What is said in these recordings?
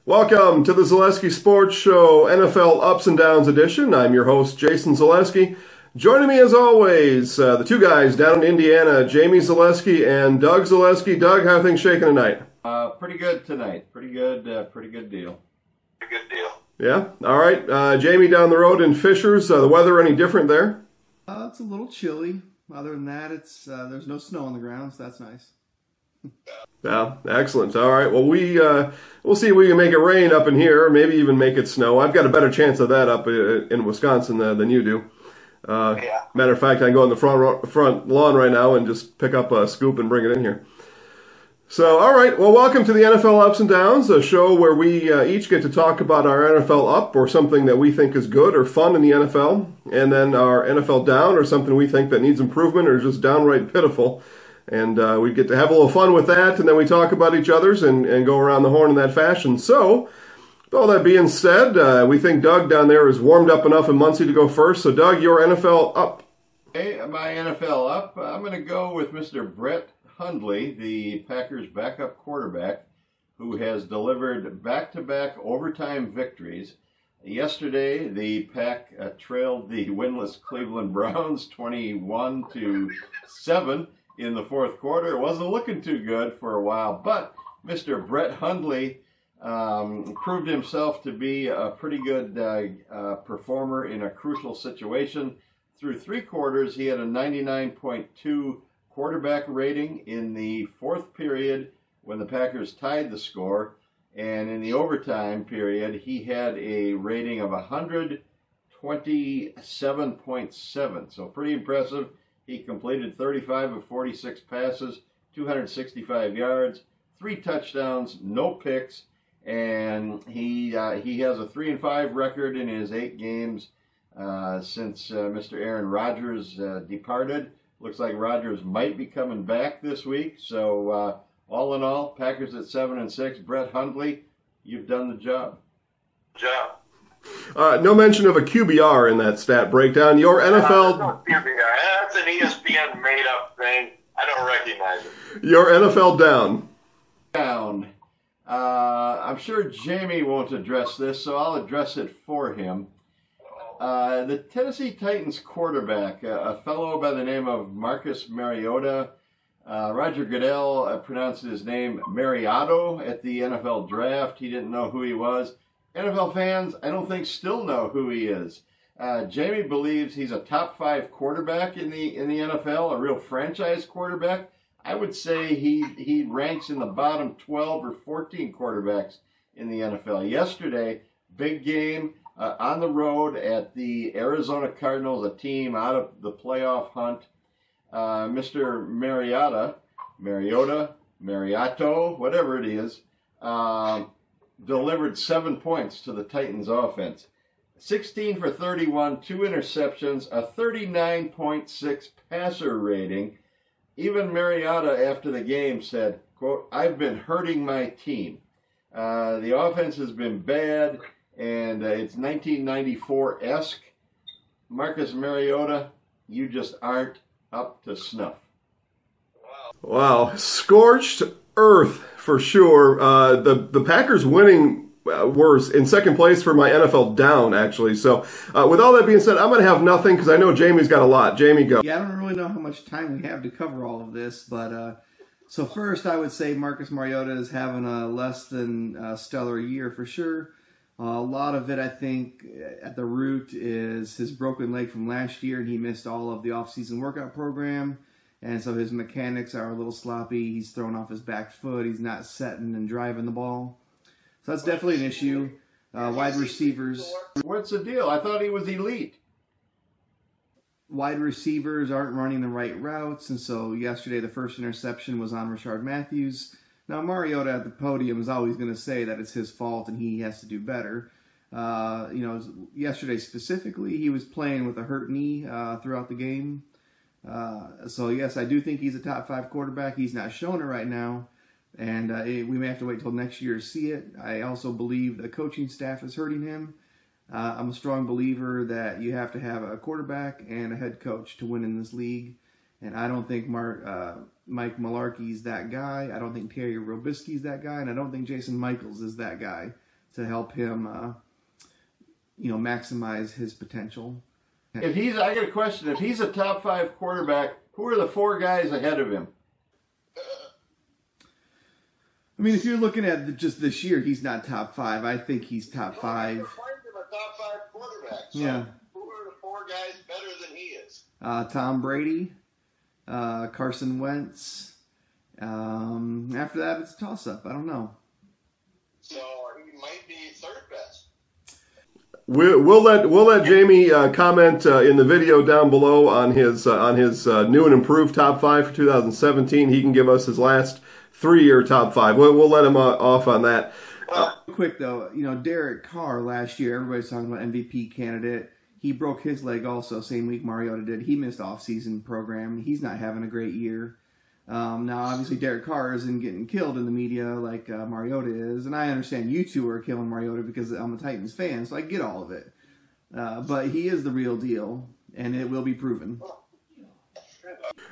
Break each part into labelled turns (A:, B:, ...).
A: Welcome to the Zaleski Sports Show NFL Ups and Downs edition. I'm your host, Jason Zaleski. Joining me as always, the two guys down in Indiana, Jamie Zaleski and Doug Zaleski. Doug, how are things shaking tonight?
B: Pretty good tonight. Pretty good deal.
C: Pretty good deal.
A: Yeah? All right. Jamie down the road in Fishers. The weather any different there?
C: It's a little chilly. Other than that, it's there's no snow on the ground, so that's nice.
A: Yeah, excellent. All right. Well, we'll see if we can make it rain up in here, or maybe even make it snow. I've got a better chance of that up in Wisconsin than you do. Matter of fact, I can go on the front lawn right now and just pick up a scoop and bring it in here. So, all right. Well, welcome to the NFL Ups and Downs, a show where we each get to talk about our NFL up or something that we think is good or fun in the NFL, and then our NFL down or something we think that needs improvement or just downright pitiful. And we get to have a little fun with that, and then we talk about each other's and go around the horn in that fashion. So, with all that being said, we think Doug down there is warmed up enough in Muncie to go first. So, Doug, your NFL up.
B: Hey, my NFL up. I'm going to go with Mr. Brett Hundley, the Packers' backup quarterback, who has delivered back-to-back overtime victories. Yesterday, the Pack trailed the winless Cleveland Browns 21-7 in the fourth quarter. It wasn't looking too good for a while, but Mr. Brett Hundley proved himself to be a pretty good performer in a crucial situation. Through three quarters, he had a 99.2 quarterback rating in the fourth period when the Packers tied the score, and in the overtime period, he had a rating of 127.7, so pretty impressive. He completed 35 of 46 passes, 265 yards, 3 touchdowns, no picks, and he has a 3-5 record in his 8 games since Mr. Aaron Rodgers departed. Looks like Rodgers might be coming back this week. So all in all, Packers at 7-6. Brett Hundley, you've done the job.
A: No mention of a QBR in that stat breakdown. Your NFL...
D: No QBR. That's an ESPN made-up thing. I don't recognize it.
A: Your NFL down.
B: I'm sure Jamie won't address this, so I'll address it for him. The Tennessee Titans quarterback, a fellow by the name of Marcus Mariota. Roger Goodell pronounced his name Mariotto at the NFL draft. He didn't know who he was. NFL fans, I don't think, still know who he is. Jamie believes he's a top 5 quarterback in the NFL, a real franchise quarterback. I would say he ranks in the bottom 12 or 14 quarterbacks in the NFL. Yesterday, big game on the road at the Arizona Cardinals, a team out of the playoff hunt. Mr. Mariotto, whatever it is, delivered 7 points to the Titans offense. 16 for 31, 2 interceptions, a 39.6 passer rating. Even Mariota after the game said, quote, "I've been hurting my team. The offense has been bad, and it's 1994-esque. Marcus Mariota, you just aren't up to snuff."
A: Wow. Scorched earth for sure. The Packers winning were in second place for my NFL down, actually. So with all that being said, I'm going to have nothing because I know Jamie's got a lot. Jamie, go.
C: Yeah, I don't really know how much time we have to cover all of this, but so first I would say Marcus Mariota is having a less than stellar year for sure. A lot of it, I think, at the root is his broken leg from last year, and he missed all of the off-season workout program, and so his mechanics are a little sloppy. He's thrown off his back foot. He's not setting and driving the ball. So that's definitely an issue. Wide receivers.
B: What's the deal? I thought he was elite.
C: Wide receivers aren't running the right routes, and so yesterday the first interception was on Rashard Matthews. Now, Mariota at the podium is always going to say that it's his fault and he has to do better. Yesterday specifically, he was playing with a hurt knee throughout the game. So, yes, I do think he's a top 5 quarterback. He's not showing it right now, and we may have to wait till next year to see it. I also believe the coaching staff is hurting him. I'm a strong believer that you have to have a quarterback and a head coach to win in this league. And I don't think Mike Mularkey's that guy. I don't think Terry Robisky's that guy. And I don't think Jason Michaels is that guy. to help him, maximize his potential.
B: I got a question. If he's a top 5 quarterback, who are the 4 guys ahead of him?
C: I mean, if you're looking at just this year, he's not top 5. I think he's top 5.
D: You're finding a top 5 quarterback. So
C: yeah.
D: Who are the 4 guys better than he is?
C: Tom Brady, Carson Wentz. After that, it's a toss-up. I don't know.
B: So he might be 3rd best.
A: We'll let Jamie comment in the video down below on his new and improved top 5 for 2017. He can give us his last 3-year top 5. We'll let him off on that.
C: Quick though, Derek Carr last year, everybody's talking about MVP candidate. He broke his leg also, same week Mariota did. He missed off-season program. He's not having a great year. Now, obviously, Derek Carr isn't getting killed in the media like Mariota is, and I understand you two are killing Mariota because I'm a Titans fan, so I get all of it. But he is the real deal, and it will be proven.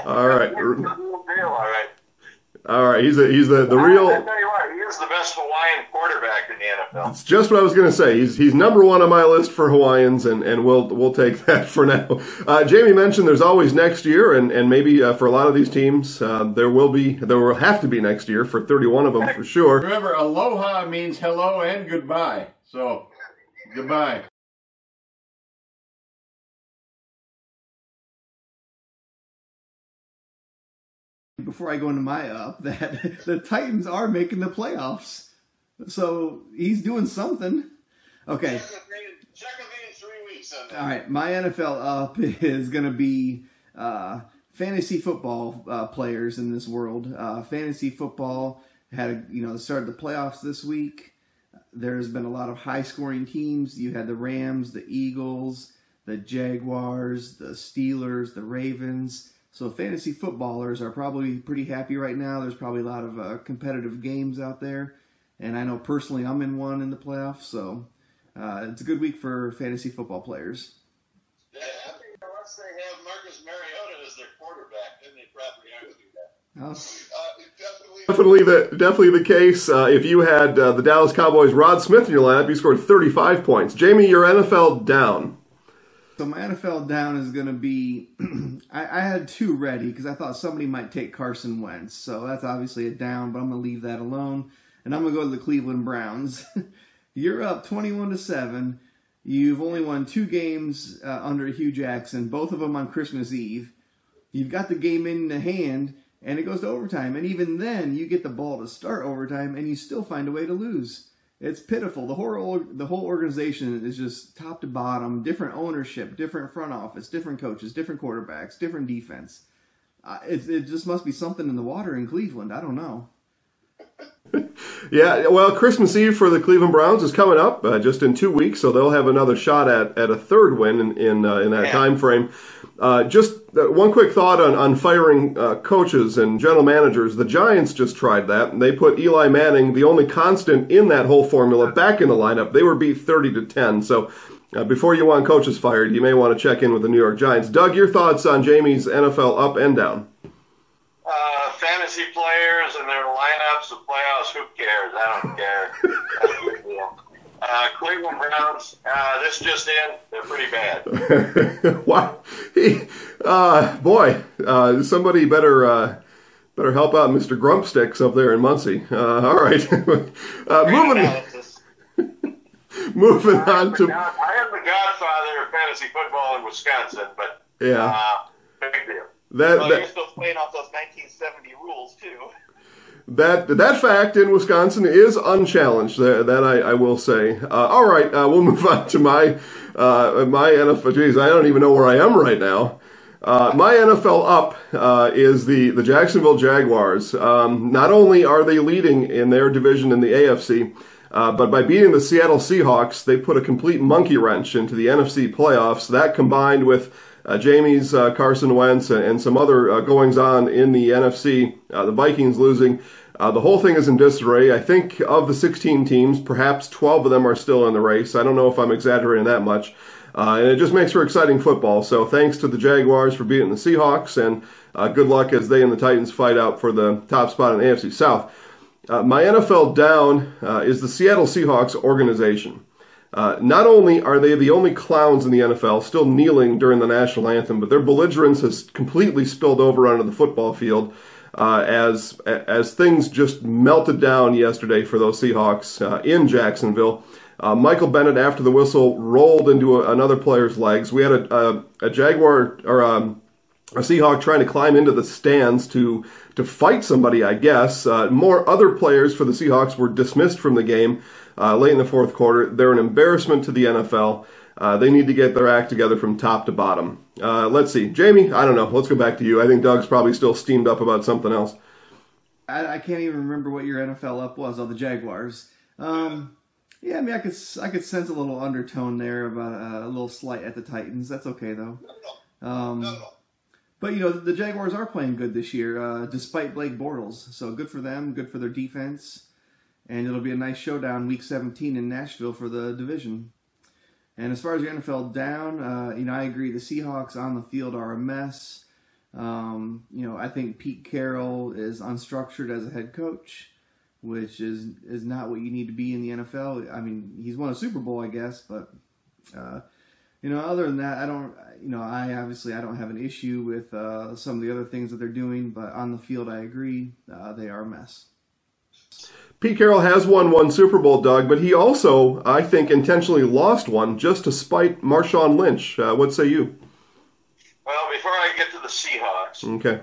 A: All right.
D: All
A: right, he's the real.
D: I tell you what, he is the best Hawaiian quarterback in the NFL.
A: It's just what I was going to say. He's number 1 on my list for Hawaiians, and we'll take that for now. Jamie mentioned there's always next year, and maybe for a lot of these teams there will have to be next year for 31 of them for sure.
B: Remember, aloha means hello and goodbye. So, goodbye.
C: Before I go into my that the Titans are making the playoffs. So he's doing something. Okay.
D: Check with me in 3 weeks on that.
C: All right. My NFL up is going to be fantasy football players in this world. Fantasy football had started the playoffs this week. There's been a lot of high-scoring teams. You had the Rams, the Eagles, the Jaguars, the Steelers, the Ravens. So fantasy footballers are probably pretty happy right now. There's probably a lot of competitive games out there. And I know personally I'm in one in the playoffs. So it's a good week for fantasy football players.
D: Yeah, I think unless they have Marcus Mariota as their quarterback, then they probably aren't going to do that.
A: Definitely the case. If you had the Dallas Cowboys' Rod Smith in your lineup, you scored 35 points. Jamie, your NFL down.
C: So my NFL down is going to be, I had 2 ready because I thought somebody might take Carson Wentz. So that's obviously a down, but I'm going to leave that alone. And I'm going to go to the Cleveland Browns. You're up 21-7. You've only won 2 games under Hugh Jackson, both of them on Christmas Eve. You've got the game in the hand, and it goes to overtime. And even then, you get the ball to start overtime, and you still find a way to lose. It's pitiful. The whole organization is just top to bottom, different ownership, different front office, different coaches, different quarterbacks, different defense. It just must be something in the water in Cleveland. I don't know.
A: Yeah, well, Christmas Eve for the Cleveland Browns is coming up just in 2 weeks, so they'll have another shot at a 3rd win in that time frame. Just one quick thought on firing coaches and general managers. The Giants just tried that, and they put Eli Manning, the only constant in that whole formula, back in the lineup. They were beat 30-10. So before you want coaches fired, you may want to check in with the New York Giants. Doug, your thoughts on Jamie's NFL up and down?
D: Fantasy players and their lineups of playoffs, who cares? I don't care. Cleveland Browns, this just in, they're pretty bad.
A: Wow. Somebody better help out Mr. Grumpsticks up there in Muncie. All right. Moving on to...
D: I am the godfather of fantasy football in Wisconsin, but big deal.
E: You're still playing off those 1970 rules, too.
A: That fact in Wisconsin is unchallenged. That I will say. All right, we'll move on to my NFL. Geez, I don't even know where I am right now. My NFL up is the Jacksonville Jaguars. Not only are they leading in their division in the AFC, but by beating the Seattle Seahawks, they put a complete monkey wrench into the NFC playoffs. That combined with Jamie's Carson Wentz and some other goings-on in the NFC, the Vikings losing. The whole thing is in disarray. I think of the 16 teams, perhaps 12 of them are still in the race. I don't know if I'm exaggerating that much. And it just makes for exciting football. So thanks to the Jaguars for beating the Seahawks, and good luck as they and the Titans fight out for the top spot in the AFC South. My NFL down is the Seattle Seahawks organization. Not only are they the only clowns in the NFL still kneeling during the national anthem, but their belligerence has completely spilled over onto the football field as things just melted down yesterday for those Seahawks in Jacksonville. Michael Bennett, after the whistle, rolled into another player's legs. We had a Jaguar or a Seahawk trying to climb into the stands to fight somebody, I guess. More other players for the Seahawks were dismissed from the game late in the fourth quarter. They're an embarrassment to the NFL. They need to get their act together from top to bottom. Let's see. Jamie, I don't know. Let's go back to you. I think Doug's probably still steamed up about something else.
C: I can't even remember what your NFL up was on the Jaguars. Yeah, I mean, I could sense a little undertone there about a little slight at the Titans. That's okay, though. No. But, the Jaguars are playing good this year, despite Blake Bortles. So good for them, good for their defense. And it'll be a nice showdown Week 17 in Nashville for the division. And as far as your NFL down, I agree. The Seahawks on the field are a mess. I think Pete Carroll is unstructured as a head coach, which is not what you need to be in the NFL. I mean, he's won a Super Bowl, I guess, but other than that, I don't have an issue with some of the other things that they're doing, but on the field, I agree, they are a mess.
A: Pete Carroll has won one Super Bowl, Doug, but he also, I think, intentionally lost one just to spite Marshawn Lynch. What say you?
D: Well, before I get to the Seahawks,
A: okay.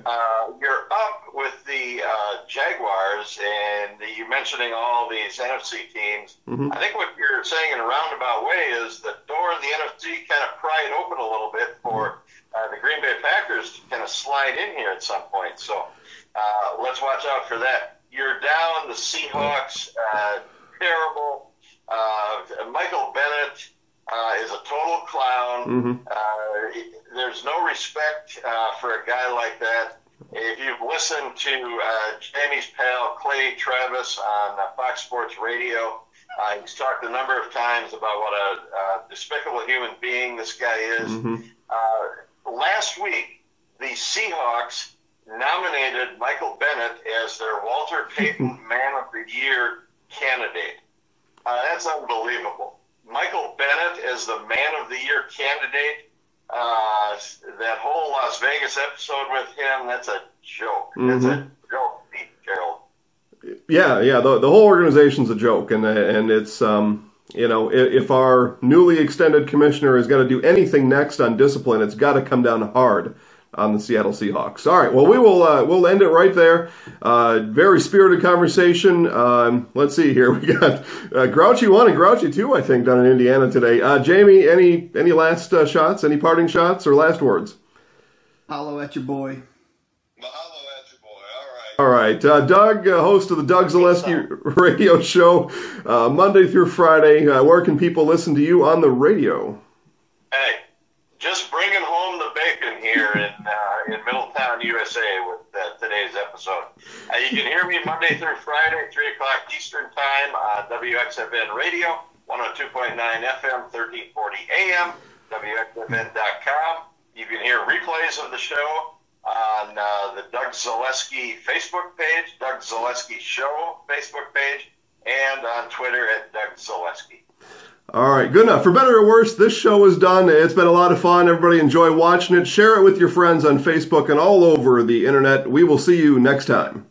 D: You're up with the Jaguars, and you're mentioning all these NFC teams. Mm-hmm. I think what you're saying in a roundabout way is the door in the NFC kind of pried open a little bit for the Green Bay Packers to kind of slide in here at some point. So let's watch out for that. You're down the Seahawks, terrible. Michael Bennett is a total clown. Mm-hmm. There's no respect for a guy like that. If you've listened to Jamie's pal Clay Travis on Fox Sports Radio, he's talked a number of times about what a despicable human being this guy is. Mm-hmm. Last week, the Seahawks nominated Michael Bennett as their Walter Payton Man of the Year candidate. That's unbelievable. Michael Bennett as the Man of the Year candidate. That whole Las Vegas episode with him, that's a joke. Mm-hmm. That's a joke, Pete Carroll.
A: Yeah. The whole organization's a joke, and it's if our newly extended commissioner is going to do anything next on discipline, it's got to come down hard on the Seattle Seahawks. All right, well, we'll end it right there. Very spirited conversation. Let's see here. We got Grouchy 1 and Grouchy 2, I think, down in Indiana today. Jamie, any last shots, any parting shots or last words?
C: Hollow at your boy.
D: Mahalo at your boy.
A: All right. Doug, host of the Doug Zaleski radio show, Monday through Friday. Where can people listen to you on the radio?
D: Hey, just bringing home the bacon here in Middletown, USA with today's episode. You can hear me Monday through Friday, 3 o'clock Eastern Time on WXFN Radio, 102.9 FM, 1340 AM, WXFN.com. You can hear replays of the show on the Doug Zaleski Facebook page, Doug Zaleski Show Facebook page, and on Twitter at Doug Zaleski.
A: All right, good enough. For better or worse, this show is done. It's been a lot of fun. Everybody enjoy watching it. Share it with your friends on Facebook and all over the internet. We will see you next time.